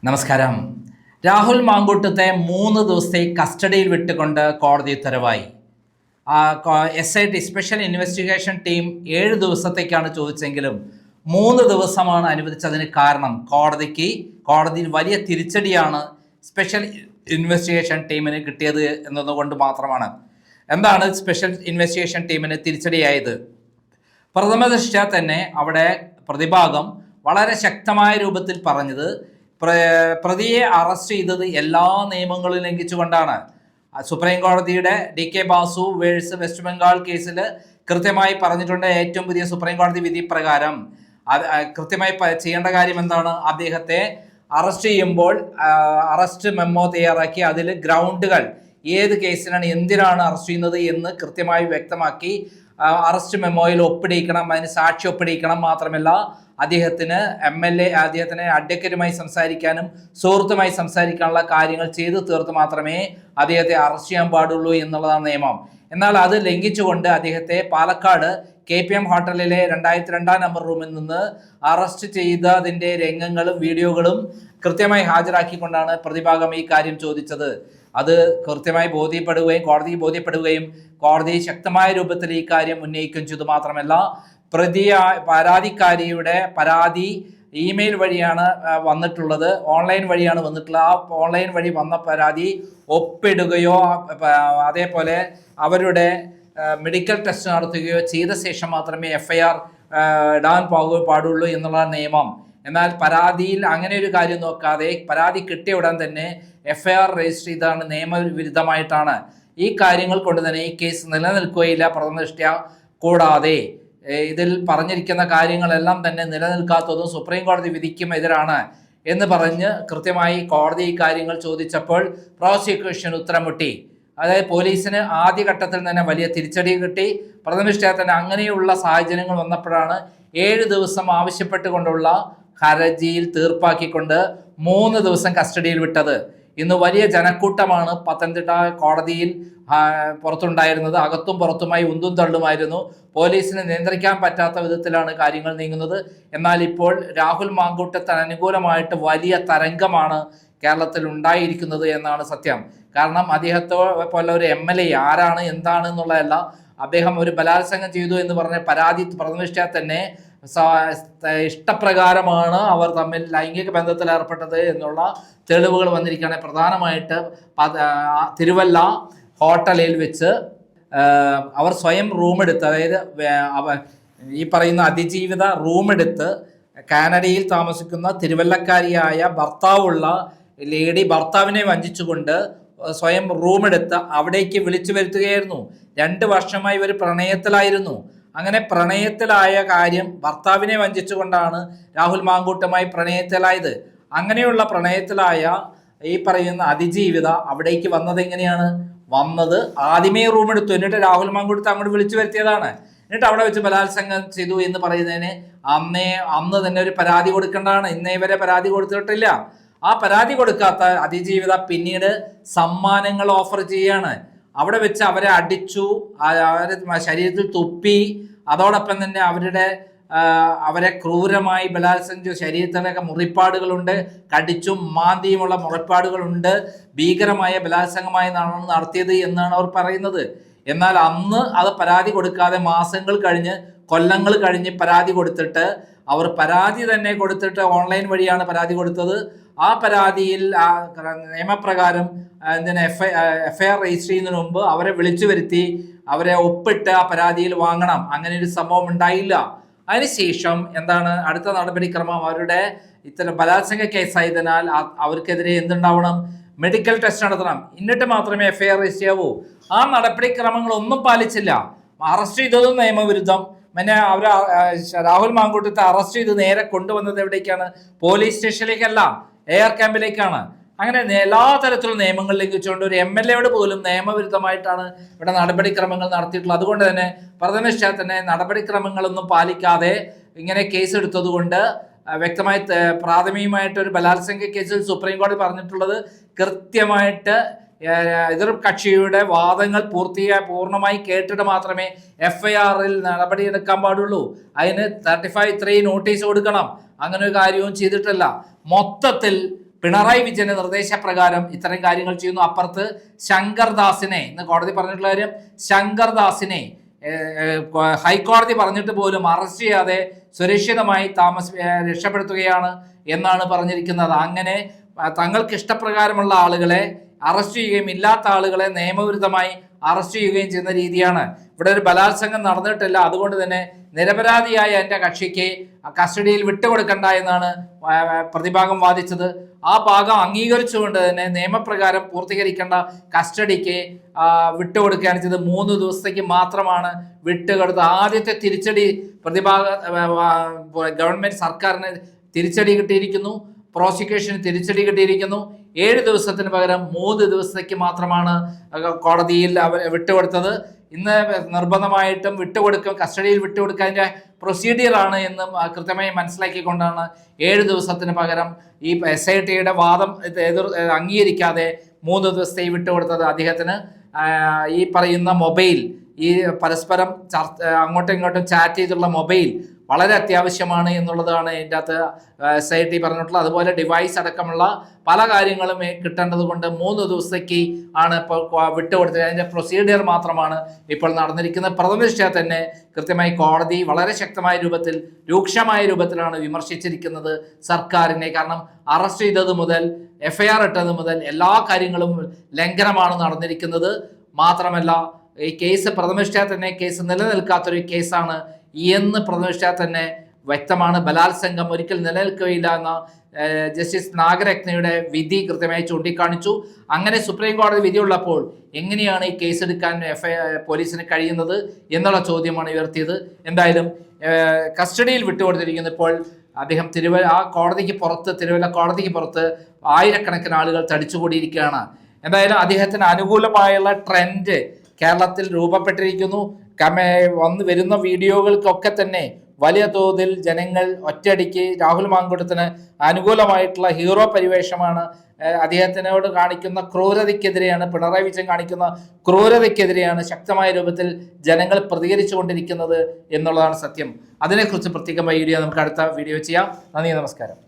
നമസ്കാരം. രാഹുൽ മാങ്കൂട്ടത്തെ 3 ദിവസത്തെ കസ്റ്റഡിയിൽ വിട്ടുകൊണ്ട് കോടതി ഉത്തരവായി. SIT സ്പെഷ്യൽ ഇൻവെസ്റ്റിഗേഷൻ ടീം 7 ദിവസത്തേക്കാണ് ചോദിച്ചെങ്കിലും 3 ദിവസമാണ് അനുവദിച്ചതിന് കാരണം കോടതിയിൽ വലിയ തിരിച്ചടിയാണ് സ്പെഷ്യൽ ഇൻവെസ്റ്റിഗേഷൻ ടീമിന് കിട്ടിയത് എന്നതുകൊണ്ട് മാത്രമാണ്. എന്താണ് സ്പെഷ്യൽ ഇൻവെസ്റ്റിഗേഷൻ ടീമിന് തിരിച്ചടിയായത്? പ്രഥമദൃഷ്ട്യാ തന്നെ അവിടെ പ്രതിഭാഗം വളരെ ശക്തമായ രൂപത്തിൽ പറഞ്ഞത് പ്രതിയെ അറസ്റ്റ് ചെയ്തത് എല്ലാ നിയമങ്ങളും ലംഘിച്ചുകൊണ്ടാണ്. സുപ്രീം കോടതിയുടെ DK ബാസു വേഴ്സ് വെസ്റ്റ് ബംഗാൾ കേസിൽ കൃത്യമായി പറഞ്ഞിട്ടുണ്ട്. ഏറ്റവും പുതിയ സുപ്രീം കോടതി വിധി പ്രകാരം കൃത്യമായി ചെയ്യേണ്ട കാര്യം എന്താണ്? അദ്ദേഹത്തെ അറസ്റ്റ് ചെയ്യുമ്പോൾ അറസ്റ്റ് മെമ്മോ തയ്യാറാക്കി അതിൽ ഗ്രൗണ്ടുകൾ ഏത് കേസിനാണ് എന്തിനാണ് അറസ്റ്റ് ചെയ്യുന്നത് എന്ന് കൃത്യമായി വ്യക്തമാക്കി അറസ്റ്റ് മെമ്മോയിൽ ഒപ്പിടിയിക്കണം. അതിന് സാക്ഷി ഒപ്പിടിയിക്കണം. മാത്രമല്ല അദ്ദേഹത്തിന് അഡ്വക്കേറ്റുമായി സംസാരിക്കാനും സുഹൃത്തുമായി സംസാരിക്കാനുള്ള കാര്യങ്ങൾ ചെയ്തു തീർത്ത് മാത്രമേ അദ്ദേഹത്തെ അറസ്റ്റ് ചെയ്യാൻ പാടുള്ളൂ എന്നുള്ളതാണ് നിയമം. എന്നാൽ അത് ലംഘിച്ചുകൊണ്ട് അദ്ദേഹത്തെ പാലക്കാട് KPM ഹോട്ടലിലെ 2002 നമ്പർ റൂമിൽ നിന്ന് അറസ്റ്റ് ചെയ്തതിൻ്റെ രംഗങ്ങളും വീഡിയോകളും കൃത്യമായി ഹാജരാക്കിക്കൊണ്ടാണ് പ്രതിഭാഗം ഈ കാര്യം ചോദിച്ചത്. അത് കൃത്യമായി ബോധ്യപ്പെടുകയും കോടതി ശക്തമായ രൂപത്തിൽ ഈ കാര്യം ഉന്നയിക്കുകയും ചെയ്തു. മാത്രമല്ല പരാതിക്കാരിയുടെ പരാതി ഇമെയിൽ വഴിയാണ് വന്നിട്ടുള്ളത്, ഓൺലൈൻ വഴിയാണ് വന്നിട്ടുള്ളത്. ആ ഓൺലൈൻ വഴി വന്ന പരാതി ഒപ്പിടുകയോ അതേപോലെ അവരുടെ മെഡിക്കൽ ടെസ്റ്റ് നടത്തുകയോ ചെയ്ത ശേഷം മാത്രമേ FIR ഇടാൻ പാടുള്ളൂ എന്നുള്ള നിയമം. എന്നാൽ പരാതിയിൽ അങ്ങനെ ഒരു കാര്യം നോക്കാതെ പരാതി കിട്ടിയ ഉടൻ തന്നെ FIR രജിസ്റ്റർ ചെയ്താണ് നിയമവിരുദ്ധമായിട്ടാണ്. ഈ കാര്യങ്ങൾ കൊണ്ട് തന്നെ ഈ കേസ് നിലനിൽക്കുകയില്ല പ്രഥമദൃഷ്ട്യാ. കൂടാതെ ഇതിൽ പറഞ്ഞിരിക്കുന്ന കാര്യങ്ങളെല്ലാം തന്നെ നിലനിൽക്കാത്തതും സുപ്രീം കോടതി വിധിക്കും എതിരാണ് എന്ന് പറഞ്ഞ് കൃത്യമായി കോടതി ഈ കാര്യങ്ങൾ ചോദിച്ചപ്പോൾ പ്രോസിക്യൂഷൻ ഉത്തരം മുട്ടി. അതായത് പോലീസിന് ആദ്യഘട്ടത്തിൽ തന്നെ വലിയ തിരിച്ചടി കിട്ടി. പ്രഥമദൃഷ്ട്യാ തന്നെ അങ്ങനെയുള്ള സാഹചര്യങ്ങൾ വന്നപ്പോഴാണ് 7 ദിവസം ആവശ്യപ്പെട്ടുകൊണ്ടുള്ള ഹർജിയിൽ തീർപ്പാക്കിക്കൊണ്ട് 3 ദിവസം കസ്റ്റഡിയിൽ വിട്ടത്. ഇന്ന് വലിയ ജനക്കൂട്ടമാണ് പത്തനംതിട്ട കോടതിയിൽ പുറത്തുണ്ടായിരുന്നത്. അകത്തും പുറത്തുമായി ഉന്തും തള്ളുമായിരുന്നു. പോലീസിന് നിയന്ത്രിക്കാൻ പറ്റാത്ത വിധത്തിലാണ് കാര്യങ്ങൾ നീങ്ങുന്നത്. എന്നാൽ ഇപ്പോൾ രാഹുൽ മാങ്കൂട്ടത്തിന് അനുകൂലമായിട്ട് വലിയ തരംഗമാണ് കേരളത്തിൽ ഉണ്ടായിരിക്കുന്നത് എന്നാണ് സത്യം. കാരണം അദ്ദേഹത്തെ പോലെ ഒരു MLA ആരാണ് എന്താണ് എന്നുള്ളതല്ല, അദ്ദേഹം ഒരു ബലാത്സംഗം ചെയ്തു എന്ന് പറഞ്ഞ പരാതി പ്രഥമദൃഷ്ട്യാ തന്നെ ഇഷ്ടപ്രകാരമാണ് അവർ തമ്മിൽ ലൈംഗിക ബന്ധത്തിൽ ഏർപ്പെട്ടത് എന്നുള്ള തെളിവുകൾ വന്നിരിക്കുകയാണ്. പ്രധാനമായിട്ട് തിരുവല്ല ഹോട്ടലിൽ വെച്ച് അവർ സ്വയം റൂമെടുത്ത്, അതായത് ഈ പറയുന്ന അതിജീവിത റൂമെടുത്ത് കാനഡയിൽ താമസിക്കുന്ന തിരുവല്ലക്കാരിയായ ഭർത്താവുള്ള ലേഡി ഭർത്താവിനെ വഞ്ചിച്ചുകൊണ്ട് സ്വയം റൂമെടുത്ത് അവിടേക്ക് വിളിച്ചു വരുത്തുകയായിരുന്നു. 2 വർഷമായി ഇവർ പ്രണയത്തിലായിരുന്നു. അങ്ങനെ പ്രണയത്തിലായ കാര്യം ഭർത്താവിനെ വഞ്ചിച്ചുകൊണ്ടാണ് രാഹുൽ മാങ്കൂട്ടമായി പ്രണയത്തിലായത്. അങ്ങനെയുള്ള പ്രണയത്തിലായ ഈ പറയുന്ന അതിജീവിത അവിടേക്ക് വന്നത് എങ്ങനെയാണ് വന്നത്? ആദ്യമേ റൂം എടുത്തു, എന്നിട്ട് രാഹുൽ മാങ്കൂട്ടത്തെ അങ്ങോട്ട് വിളിച്ചു വരുത്തിയതാണ്. എന്നിട്ട് അവിടെ വെച്ച് ബലാത്സംഗം ചെയ്തു എന്ന് പറയുന്നതിന് അന്ന് തന്നെ ഒരു പരാതി കൊടുക്കേണ്ടതാണ്. ഇന്നേ വരെ പരാതി കൊടുത്തിട്ടില്ല. ആ പരാതി കൊടുക്കാത്ത അതിജീവിത പിന്നീട് സമ്മാനങ്ങൾ ഓഫർ ചെയ്യാണ്. അവിടെ വെച്ച് അവരെ അടിച്ചു, അവരെ ശരീരത്തിൽ തുപ്പി, അതോടൊപ്പം തന്നെ അവരെ ക്രൂരമായി ബലാത്സംഗം, ശരീരത്തിലൊക്കെ മുറിപ്പാടുകളുണ്ട്, കടിച്ചും മാന്തിയുമുള്ള മുറിപ്പാടുകളുണ്ട്, ഭീകരമായ ബലാത്സംഗമായി നടത്തിയത് എന്നാണ് അവർ പറയുന്നത്. എന്നാൽ അന്ന് അത് പരാതി കൊടുക്കാതെ മാസങ്ങൾ കഴിഞ്ഞ് കൊല്ലങ്ങൾ കഴിഞ്ഞ് പരാതി കൊടുത്തിട്ട് പരാതി തന്നെ കൊടുത്തിട്ട് ഓൺലൈൻ വഴിയാണ് പരാതി കൊടുത്തത്. ആ പരാതിയിൽ നിയമപ്രകാരം FIR രജിസ്റ്റർ ചെയ്യുന്നതിന് മുമ്പ് അവരെ വിളിച്ചു വരുത്തി അവരെ ഒപ്പിട്ട് ആ പരാതിയിൽ വാങ്ങണം. അങ്ങനെ ഒരു സംഭവം ഉണ്ടായില്ല. അതിനുശേഷം എന്താണ് അടുത്ത നടപടിക്രമം? അവരുടെ ഇത്തരം ബലാത്സംഗ കേസായതിനാൽ അവർക്കെതിരെ എന്തുണ്ടാവണം? മെഡിക്കൽ ടെസ്റ്റ് നടത്തണം. എന്നിട്ട് മാത്രമേ FIR രജിസ്റ്റർ ചെയ്യാവൂ. ആ നടപടിക്രമങ്ങളൊന്നും പാലിച്ചില്ല. അറസ്റ്റ് ചെയ്തതും നിയമവിരുദ്ധം. പിന്നെ രാഹുൽ മാങ്കൂട്ടത്തെ അറസ്റ്റ് ചെയ്ത് നേരെ കൊണ്ടുവന്നത് എവിടേക്കാണ്? പോലീസ് സ്റ്റേഷനിലേക്കല്ല, എയർ ക്യാമ്പിലേക്കാണ്. അങ്ങനെ എല്ലാ തരത്തിലുള്ള നിയമങ്ങൾ ലംഘിച്ചുകൊണ്ട് ഒരു MLA പോലും നിയമവിരുദ്ധമായിട്ടാണ് ഇവിടെ നടപടിക്രമങ്ങൾ നടത്തിയിട്ടുള്ളത്. അതുകൊണ്ട് തന്നെ പ്രഥമദൃഷ്ട്യാ തന്നെ നടപടിക്രമങ്ങളൊന്നും പാലിക്കാതെ ഇങ്ങനെ കേസ് എടുത്തത് കൊണ്ട് വ്യക്തമായി പ്രാഥമികമായിട്ട് ഒരു ബലാത്സംഗ കേസിൽ സുപ്രീം കോടതി പറഞ്ഞിട്ടുള്ളത് കൃത്യമായിട്ട് എതിർ കക്ഷിയുടെ വാദങ്ങൾ പൂർണ്ണമായി കേട്ടിട്ട് മാത്രമേ FIR-ൽ നടപടിയെടുക്കാൻ പാടുള്ളൂ. അതിന് 35(3) നോട്ടീസ് കൊടുക്കണം. അങ്ങനെ ഒരു കാര്യവും ചെയ്തിട്ടില്ല. മൊത്തത്തിൽ പിണറായി വിജയന്റെ നിർദ്ദേശപ്രകാരം ഇത്തരം കാര്യങ്ങൾ ചെയ്യുന്നു. അപ്പുറത്ത് ശങ്കർദാസിനെ, ഇന്ന് കോടതി പറഞ്ഞിട്ടുള്ള കാര്യം, ശങ്കർദാസിനെ ഹൈക്കോടതി പറഞ്ഞിട്ട് പോലും അറസ്റ്റ് ചെയ്യാതെ സുരക്ഷിതമായി രക്ഷപ്പെടുത്തുകയാണ് എന്നാണ് പറഞ്ഞിരിക്കുന്നത്. അങ്ങനെ തങ്ങൾക്ക് ഇഷ്ടപ്രകാരമുള്ള ആളുകളെ അറസ്റ്റ് ചെയ്യുകയും ഇല്ലാത്ത ആളുകളെ നിയമവിരുദ്ധമായി അറസ്റ്റ് ചെയ്യുകയും ചെയ്യുന്ന രീതിയാണ്. ഇവിടെ ഒരു ബലാത്സംഗം നടന്നിട്ടില്ല, അതുകൊണ്ട് തന്നെ നിരപരാധിയായ എൻ്റെ കക്ഷിക്ക് കസ്റ്റഡിയിൽ വിട്ടുകൊടുക്കണ്ട എന്നാണ് പ്രതിഭാഗം വാദിച്ചത്. ആ ഭാഗം അംഗീകരിച്ചുകൊണ്ട് തന്നെ നിയമപ്രകാരം പൂർത്തീകരിക്കേണ്ട കസ്റ്റഡിക്ക് വിട്ടുകൊടുക്കുകയാണ് ചെയ്തത്. 3 ദിവസത്തേക്ക് മാത്രമാണ് വിട്ടുകൊടുത്തത്. ആദ്യത്തെ തിരിച്ചടി ഗവൺമെന്റ് സർക്കാരിന് തിരിച്ചടി കിട്ടിയിരിക്കുന്നു, പ്രോസിക്യൂഷന് തിരിച്ചടി കിട്ടിയിരിക്കുന്നു. 7 ദിവസത്തിന് പകരം 3 ദിവസത്തേക്ക് മാത്രമാണ് കോടതിയിൽ വിട്ടുകൊടുത്തത്. ഇന്ന് നിർബന്ധമായിട്ടും വിട്ടുകൊടുക്കും, കസ്റ്റഡിയിൽ വിട്ടുകൊടുക്കാതിൻ്റെ പ്രൊസീഡിയറാണ് എന്നും കൃത്യമായി മനസ്സിലാക്കിക്കൊണ്ടാണ് 7 ദിവസത്തിന് പകരം ഈ SITയുടെ വാദം അംഗീകരിക്കാതെ 3 ദിവസത്തേക്ക് വിട്ടുകൊടുത്തത്. അദ്ദേഹത്തിന് ഈ പറയുന്ന മൊബൈൽ, ഈ പരസ്പരം അങ്ങോട്ടും ഇങ്ങോട്ടും ചാറ്റ് ചെയ്തുള്ള മൊബൈൽ വളരെ അത്യാവശ്യമാണ് എന്നുള്ളതാണ് ഇതിൻ്റെ അകത്ത് SIT പറഞ്ഞിട്ടുള്ളത്. അതുപോലെ ഡിവൈസ് അടക്കമുള്ള പല കാര്യങ്ങളും കിട്ടേണ്ടത് കൊണ്ട് 3 ദിവസത്തേക്ക് ആണ് ഇപ്പോൾ വിട്ടുകൊടുത്തത്. അതിൻ്റെ പ്രൊസീഡിയർ മാത്രമാണ് ഇപ്പോൾ നടന്നിരിക്കുന്നത്. പ്രഥമദൃഷ്ട്യാ തന്നെ കൃത്യമായി കോടതി വളരെ ശക്തമായ രൂപത്തിൽ, രൂക്ഷമായ രൂപത്തിലാണ് വിമർശിച്ചിരിക്കുന്നത് സർക്കാരിനെ. കാരണം അറസ്റ്റ് ചെയ്തത് മുതൽ FIR ഇട്ടത് മുതൽ എല്ലാ കാര്യങ്ങളും ലംഘനമാണ് നടന്നിരിക്കുന്നത്. മാത്രമല്ല ഈ കേസ് പ്രഥമദൃഷ്ട്യാ തന്നെ കേസ് നിലനിൽക്കാത്തൊരു കേസാണ് എന്ന് പ്രഥമദൃഷ്ട്യാ തന്നെ വ്യക്തമാണ്. ബലാത്സംഗം ഒരിക്കൽ നിലനിൽക്കുകയില്ല എന്ന ജസ്റ്റിസ് നാഗരത്നയുടെ വിധി കൃത്യമായി ചൂണ്ടിക്കാണിച്ചു. അങ്ങനെ സുപ്രീം കോടതി വിധിയുള്ളപ്പോൾ എങ്ങനെയാണ് ഈ കേസെടുക്കാൻ പോലീസിന് കഴിയുന്നത് എന്നുള്ള ചോദ്യമാണ് ഉയർത്തിയത്. എന്തായാലും കസ്റ്റഡിയിൽ വിട്ടുകൊടുത്തിരിക്കുന്നു. ഇപ്പോൾ അദ്ദേഹം കോടതിക്ക് പുറത്ത്, തിരുവല്ല കോടതിക്ക് പുറത്ത് ആയിരക്കണക്കിന് ആളുകൾ തടിച്ചുകൂടിയിരിക്കുകയാണ്. എന്തായാലും അദ്ദേഹത്തിന് അനുകൂലമായുള്ള ട്രെൻഡ് കേരളത്തിൽ രൂപപ്പെട്ടിരിക്കുന്നു. വന്ന് വരുന്ന വീഡിയോകൾക്കൊക്കെ തന്നെ വലിയ തോതിൽ ജനങ്ങൾ ഒറ്റയടിക്ക് രാഹുൽ മാങ്കൂട്ടത്തിന് അനുകൂലമായിട്ടുള്ള ഹീറോ പരിവേഷമാണ്. അദ്ദേഹത്തിനോട് കാണിക്കുന്ന ക്രൂരതയ്ക്കെതിരെയാണ്, പിണറായി വിജയൻ കാണിക്കുന്ന ക്രൂരതയ്ക്കെതിരെയാണ് ശക്തമായ രൂപത്തിൽ ജനങ്ങൾ പ്രതികരിച്ചു കൊണ്ടിരിക്കുന്നത് എന്നുള്ളതാണ് സത്യം. അതിനെക്കുറിച്ച് പ്രത്യേകമായ വീഡിയോ നമുക്ക് അടുത്ത വീഡിയോ ചെയ്യാം. നന്ദി, നമസ്കാരം.